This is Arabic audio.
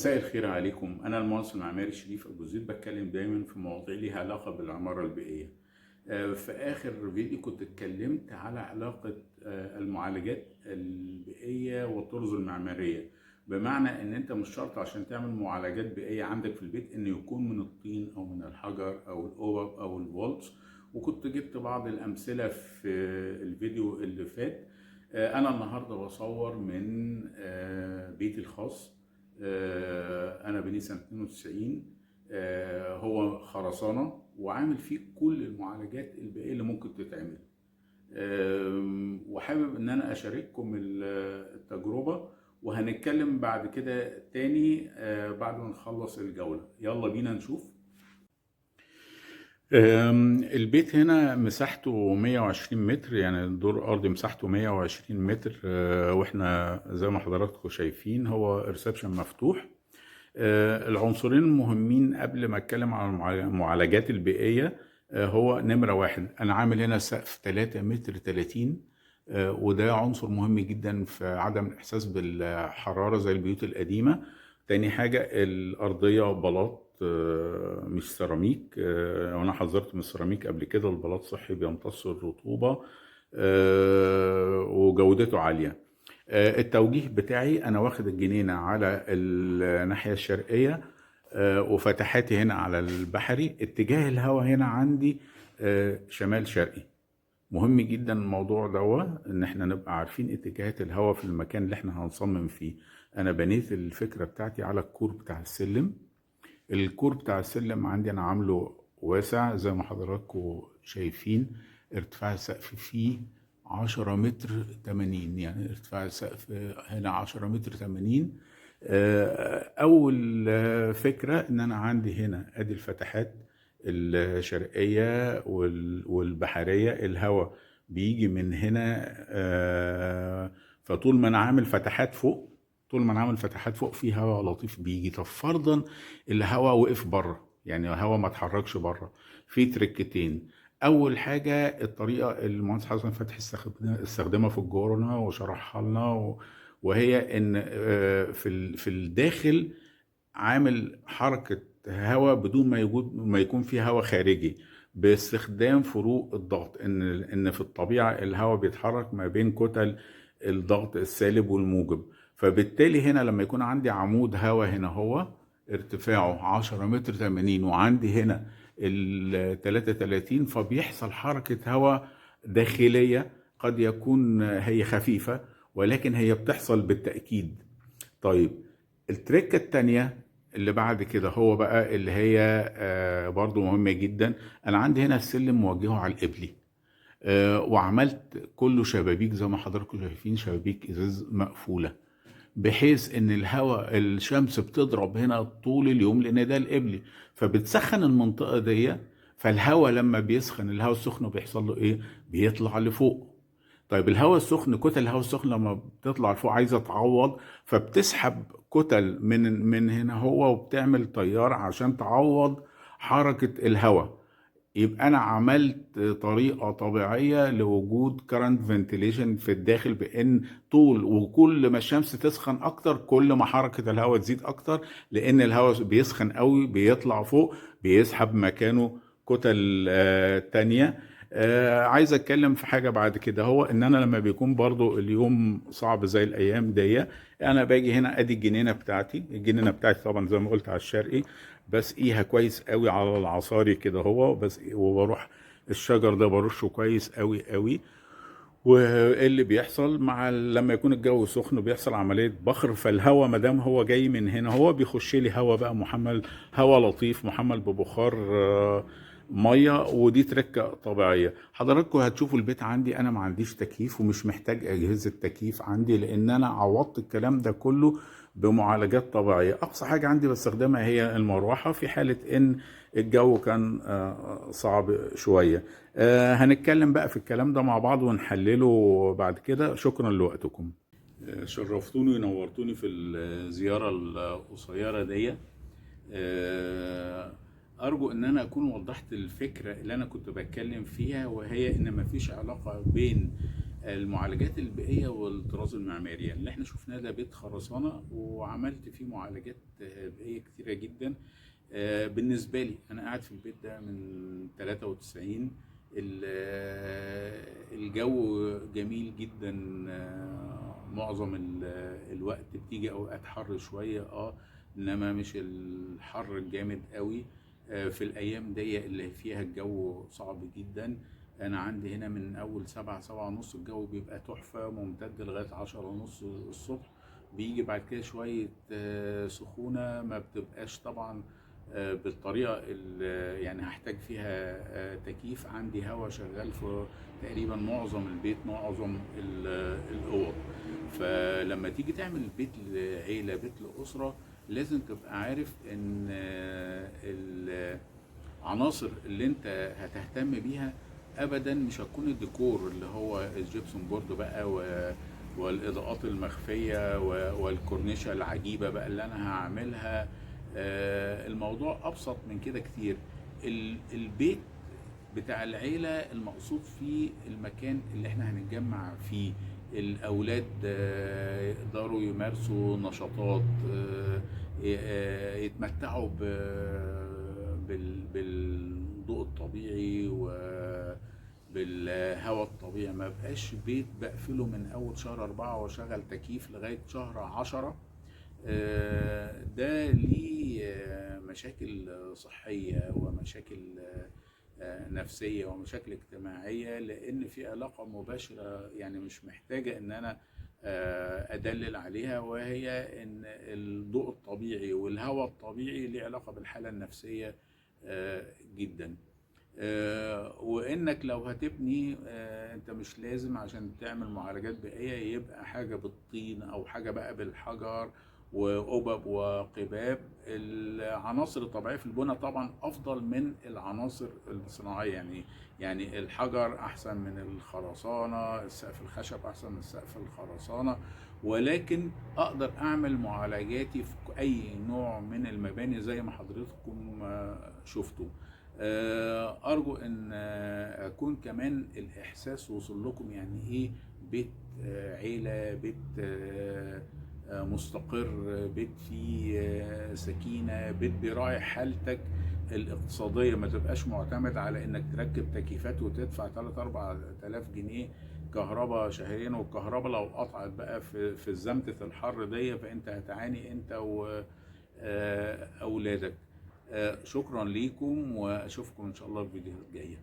مساء الخير عليكم. أنا المهندس المعماري شريف أبو زيد، بتكلم دايما في مواضيع ليها علاقة بالعمارة البيئية. في آخر فيديو كنت اتكلمت على علاقة المعالجات البيئية والطرز المعمارية، بمعنى إن أنت مش شرط عشان تعمل معالجات بيئية عندك في البيت إنه يكون من الطين أو من الحجر أو الأوب أو الفولتس، وكنت جبت بعض الأمثلة في الفيديو اللي فات. أنا النهاردة بصور من بيتي الخاص. انا بني سنه 92. هو خرسانه وعامل فيه كل المعالجات البيئيه اللي ممكن تتعمل. وحابب ان انا اشارككم التجربه، وهنتكلم بعد كده تاني بعد ما نخلص الجوله. يلا بينا نشوف. البيت هنا مساحته 120 متر، يعني الدور الأرضي مساحته 120 متر. واحنا زي ما حضراتكم شايفين هو ريسبشن مفتوح. العنصرين المهمين قبل ما اتكلم عن المعالجات البيئية، هو نمرة واحد، انا عامل هنا سقف 3 متر 30. وده عنصر مهم جدا في عدم الاحساس بالحرارة زي البيوت القديمة. تاني حاجة الأرضية بلاط مش سيراميك. وانا حذرت من السيراميك قبل كده، البلاط صحي بيمتص الرطوبة وجودته عالية. التوجيه بتاعي انا واخد الجنينة على الناحية الشرقية، وفتحاتي هنا على البحري. اتجاه الهواء هنا عندي شمال شرقي. مهم جدا الموضوع ده ان احنا نبقى عارفين اتجاهات الهواء في المكان اللي احنا هنصمم فيه. انا بنيت الفكرة بتاعتي على الكور بتاع السلم. الكور بتاع السلم عندي انا عامله واسع زي ما حضراتكم شايفين. ارتفاع السقف فيه 10 متر 80، يعني ارتفاع السقف هنا 10 متر 80. اول فكرة ان انا عندي هنا ادي الفتحات الشرقية والبحرية. الهواء بيجي من هنا، فطول ما انا عامل فتحات فوق، في هواء لطيف بيجي. طب فرضا الهواء وقف بره، يعني الهواء ما اتحركش بره، في تركتين. اول حاجه الطريقه اللي المهندس حسن فتحي استخدمها في الجورنة وشرحها لنا، وهي ان في الداخل عامل حركه هواء بدون ما يكون في هواء خارجي، باستخدام فروق الضغط. ان في الطبيعه الهواء بيتحرك ما بين كتل الضغط السالب والموجب. فبالتالي هنا لما يكون عندي عمود هواء هنا هو ارتفاعه 10 متر 80، وعندي هنا ال 33، فبيحصل حركة هواء داخلية. قد يكون هي خفيفة ولكن هي بتحصل بالتأكيد. طيب، التركة التانية اللي بعد كده هو بقى اللي هي برضو مهمة جدا. انا عندي هنا السلم موجهه على القبلي، وعملت كله شبابيك زي ما حضراتكم شايفين، شبابيك ازاز مقفوله، بحيث ان الهواء الشمس بتضرب هنا طول اليوم لان ده القبلي، فبتسخن المنطقه دي. فالهواء لما بيسخن، الهواء السخن بيحصل له ايه؟ بيطلع لفوق. طيب الهواء السخن، كتل الهواء السخن لما بتطلع لفوق عايزه تعوض، فبتسحب كتل من هنا هو، وبتعمل تيار عشان تعوض حركه الهواء. يبقى انا عملت طريقه طبيعيه لوجود current ventilation في الداخل، بان طول وكل ما الشمس تسخن اكتر كل ما حركه الهواء تزيد اكتر، لان الهواء بيسخن قوي بيطلع فوق بيسحب مكانه كتل تانية. عايز اتكلم في حاجه بعد كده، هو ان انا لما بيكون برضو اليوم صعب زي الايام دي، انا باجي هنا ادي الجنينه بتاعتي طبعا زي ما قلت على الشرقي، بسقيها كويس قوي على العصاري كده هو بس، وبروح الشجر ده برشه كويس قوي قوي. واللي بيحصل مع لما يكون الجو سخن بيحصل عمليه بخر، فالهواء ما دام هو جاي من هنا هو بيخش لي هواء بقى محمل، هواء لطيف محمل ببخار ميه. ودي تركه طبيعيه. حضراتكم هتشوفوا البيت عندي انا ما عنديش تكييف ومش محتاج اجهزه تكييف عندي، لان انا عوضت الكلام ده كله بمعالجات طبيعيه. اقصى حاجه عندي بستخدمها هي المروحه في حاله ان الجو كان صعب شويه. هنتكلم بقى في الكلام ده مع بعض ونحلله بعد كده. شكرا لوقتكم. شرفتوني ونورتوني في الزيارة القصيرة دي. أرجو أن أنا أكون وضحت الفكرة اللي أنا كنت بتكلم فيها، وهي أن مفيش علاقة بين المعالجات البيئية والطراز المعماري اللي احنا شفناه ده بيت خرسانة، وعملت فيه معالجات بيئية كتيرة جدا. بالنسبة لي أنا قاعد في البيت ده من 93. الجو جميل جدا. معظم الوقت بتيجي أوقات حر شوية، إنما مش الحر الجامد قوي. في الأيام دي اللي فيها الجو صعب جدا، أنا عندي هنا من أول 7 7:30 الجو بيبقى تحفة ممتد لغاية 10:30 الصبح. بيجي بعد كده شوية سخونة، ما بتبقاش طبعا بالطريقة اللي يعني هحتاج فيها تكييف. عندي هوا شغال في تقريبا معظم البيت، معظم الأوض. فلما تيجي تعمل بيت لعيلة، بيت لأسرة، لازم تبقى عارف ان العناصر اللي انت هتهتم بيها ابدا مش هتكون الديكور اللي هو الجبسون بورد بقى والاضاءات المخفيه والكورنيشه العجيبه بقى اللي انا هعملها. الموضوع ابسط من كده كتير. البيت بتاع العيلة المقصود فيه المكان اللي احنا هنتجمع فيه. الأولاد يقدروا يمارسوا نشاطات، يتمتعوا بالضوء الطبيعي وبالهواء الطبيعي. ما بقاش بيت بقفله من أول شهر 4 وأشغل تكييف لغاية شهر 10. ده ليه مشاكل صحية ومشاكل نفسية ومشاكل اجتماعية، لأن في علاقة مباشرة يعني مش محتاجة إن أنا أدلل عليها، وهي إن الضوء الطبيعي والهواء الطبيعي ليه علاقة بالحالة النفسية جدا. وإنك لو هتبني، أنت مش لازم عشان تعمل معالجات بيئية يبقى حاجة بالطين أو حاجة بقى بالحجر وقبب وقباب. العناصر الطبيعيه في البناء طبعا افضل من العناصر الصناعيه، يعني الحجر احسن من الخرسانه، السقف الخشب احسن من سقف الخرسانه. ولكن اقدر اعمل معالجاتي في اي نوع من المباني زي ما حضرتكم شفتوا. ارجو ان اكون كمان الاحساس وصل لكم يعني ايه بيت عيله، بيت مستقر، بيت فيه سكينة، بيت بيراعي حالتك الاقتصادية. ما تبقاش معتمد على انك تركب تكييفات وتدفع 3 4 آلاف جنيه كهرباء شهريا، والكهرباء لو قطعت بقى في زمتة الحر دي فانت هتعاني انت واولادك. شكرا ليكم، واشوفكم ان شاء الله في الفيديو الجاي.